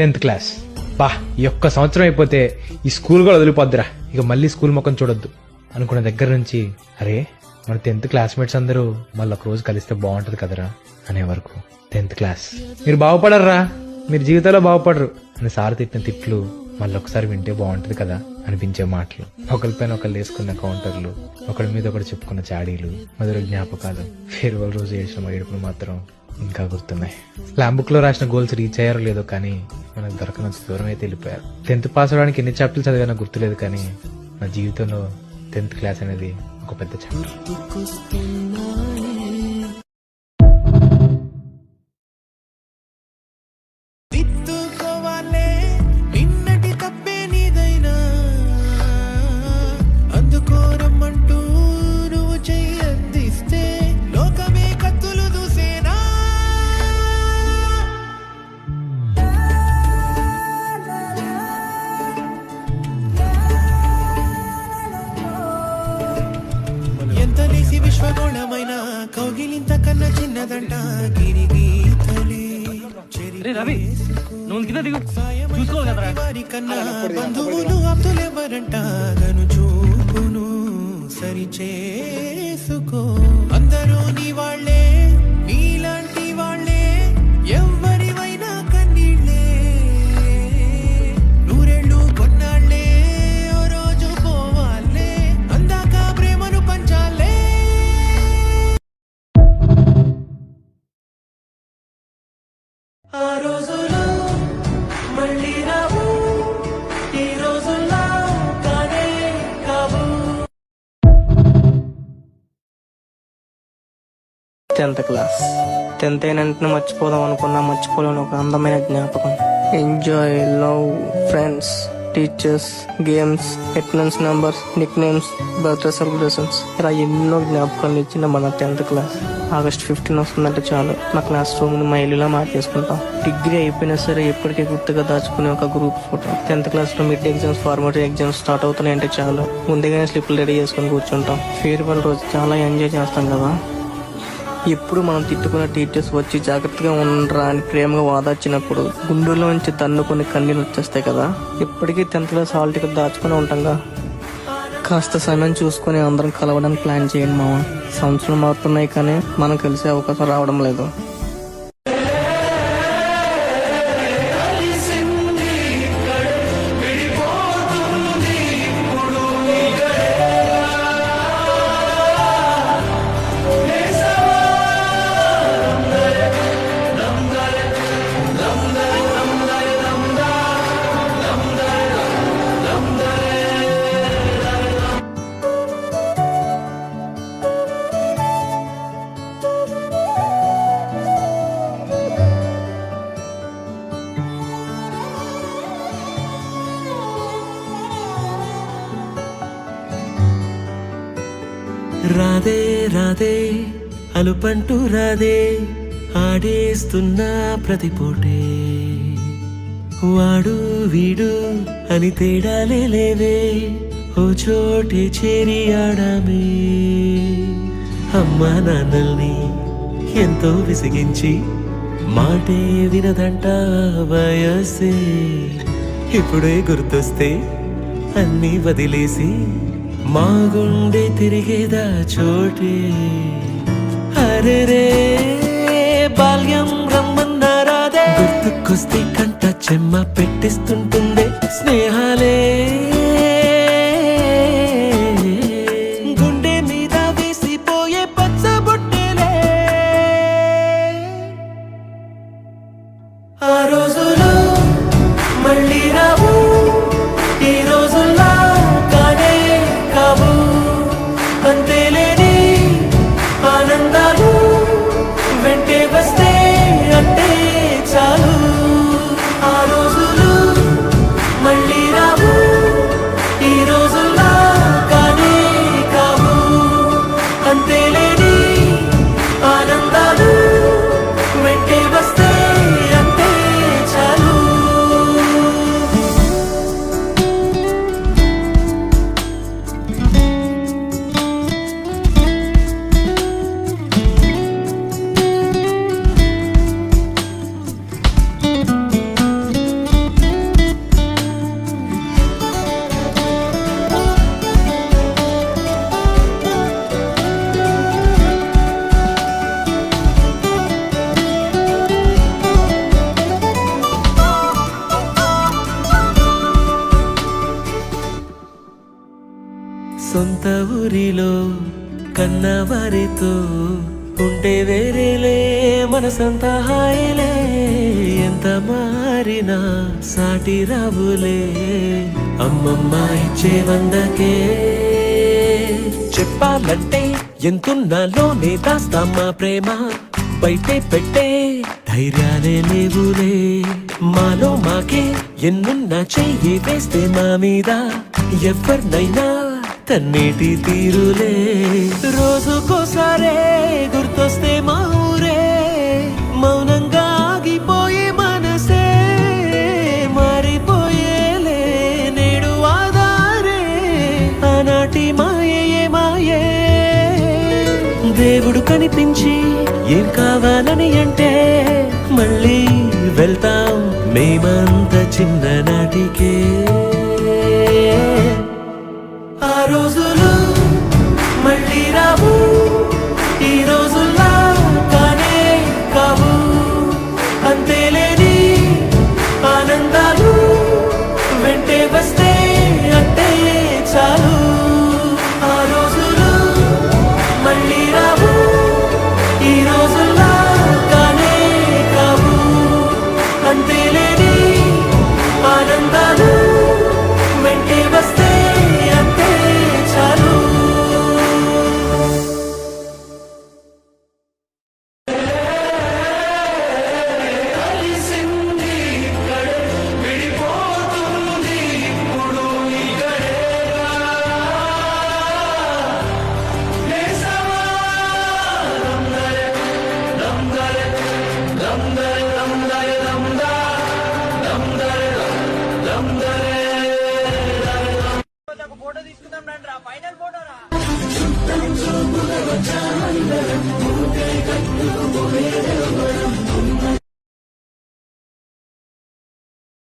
10th class. బా ఈ ఒక్క సంవత్సరం అయిపోతే ఈ స్కూల్ కూడా వదిలిపోద్దిరా, ఇక మళ్ళీ స్కూల్ ముఖం చూడొద్దు అనుకున్న దగ్గర నుంచి అరే మన 10th క్లాస్మేట్స్ అందరూ మళ్ళీ ఒక రోజు కలిస్తే బాగుంటది కదరా అనే వరకు 10th క్లాస్. మీరు బాగుపడర్రా, మీరు జీవితంలో బాగుపడరు అని సార్ తిట్టిన తిట్లు మళ్ళీ ఒకసారి వింటే బాగుంటది కదా అనిపించే మాటలు, ఒకరిపైన ఒకరు వేసుకున్న కౌంటర్లు, ఒకరి మీద ఒకరు చెప్పుకున్న చాడీలు, మధుర జ్ఞాపకాలు, ఫేర్వెల్ రోజు చేసిన ఏడుపులు మాత్రం ఇంకా గుర్తున్నాయి. స్లామ్ బుక్ లో రాసిన గోల్స్ రీచ్ అయ్యారో లేదో కానీ మనకు దొరకనంత దూరం అయితే వెళ్ళిపోయారు. 10th పాస్ అవడానికి ఎన్ని చాప్టర్లు చదివానో గుర్తులేదు కానీ నా జీవితంలో 10th క్లాస్ అనేది ఒక పెద్ద చాప్టర్. విశ్వగోళమైన కౌగిలింత కన్నా చిన్నదంట గిరిగీతలే వారి కన్నా బంధువులు ఆప్తులెవరంట గను చూపును సరి చేసుకో అందరూ నీ వాళ్ళే నీలాంటి వాళ్ళే ఎవరివైనా కన్నీళ్ళే నూరేళ్ళు కొన్నాళ్ళే ఓ రోజు పోవాలే అందాక ప్రేమను పంచాలే. ఆ రోజులు మళ్ళీ రావు, ఈ రోజుల్లో కానే కావు. 10th క్లాస్ 10th అయినంటే మర్చిపోదాం అనుకున్నా మర్చిపోలేని ఒక అందమైన జ్ఞాపకం. Enjoy, love, friends, teachers, games, attendance numbers, Nick names, birthday celebrations, ఇలా ఎన్నో జ్ఞాపకాలు ఇచ్చిన మన 10th క్లాస్. August 15 వస్తుందంటే చాలు నా క్లాస్ రూమ్ ని మా ఇల్లులా మార్చేసుకుంటాం. డిగ్రీ అయిపోయినా సరే ఎప్పటికీ గుర్తుగా దాచుకునే ఒక గ్రూప్ ఫోటో. 10th క్లాస్ లో mid exams, formative exams start అవుతున్నాయంటే చాలు ముందుగానే స్లిప్లు రెడీ చేసుకుని కూర్చుంటాం. ఫేర్వెల్ రోజు చాలా ఎంజాయ్ చేస్తాం కదా. ఎప్పుడు మనం తిట్టుకున్న టీచర్స్ వచ్చి జాగ్రత్తగా ఉండరా అని ప్రేమగా వాదార్చినప్పుడు గుండెల్లో నుంచి తన్నుకొని కన్నీళ్ళు వచ్చేస్తాయి కదా. ఇప్పటికీ 10th క్లాస్ హాల్ టికెట్ దాచుకుని ఉంటాంగా. కాస్త సమయం చూసుకొని అందరం కలవడానికి ప్లాన్ చేయండి మామ. సంవత్సరం మారుతున్నాయి కానీ మనం కలిసే అవకాశం రావడం లేదు. రాధే రాధే అలుపంటూ రాధే ఆడేస్తున్నా ప్రతిపోటే వాడు వీడు అని తేడాలే లేవే ఓ చోటే చేరి ఆడామే. అమ్మా నాన్నల్ని ఎంతో విసిగించి మాటే వినదంట వయసే ఇప్పుడే గుర్తొస్తే అన్నీ వదిలేసి మా గుండె తిరిగేదా చోటే. అరే రే బాల్యం రమ్మన్నారాదే గుర్తుకొస్తే కంట చెమ్మ పెట్టిస్తుంటుందే స్నేహాలే గుండె మీద వేసిపోయే పచ్చబొట్టెలే. ఆ రోజులు మళ్ళీ రావు, ఈ రోజుల్లో కానే కావు. అంతేలేని ఆనందాలు వెంటే వస్తే అంటే చాలు. ఆ రోజులు మళ్ళీ రావు, సొంత ఊరిలో కన్నవారితో ఉంటే వేరేలే మనసంతా హాయిలే ఎంత మారినా సాటి రావులే అమ్మమ్మ ఇచ్చే వందకే చెప్పాలంటే ఎంతున్నాలోనే దాస్తామా ప్రేమ బయటే పెట్టే ధైర్యాలే లేవులే మాలో మాకే ఎన్నున్నా చెయ్యి వేస్తే మా మీద ఎవరినైనా తన్నేటి తీరులే రోజుకోసారే గుర్తొస్తే మా ఊరే మౌనంగా ఆగిపోయే మనసే మారిపోయేలే నేడు ఆధారే ఆనాటి మాయే మాయే దేవుడు కనిపించి ఏం కావాలని అంటే మళ్ళీ వెళ్తాం మేమంత చిన్ననాటికే ఆ రోజులు మళ్ళీ రావు ఈ రోజుల్లా కానే కావు అంతేలేని ఆనందాలు వెంటే వస్తే అంటే చాలు ఆ రోజులు మళ్ళీ రావు ఈ రోజుల్లా కానే కావు అంతేలేని ఆనందాలు వెంటే వస్తే అంతే చాలు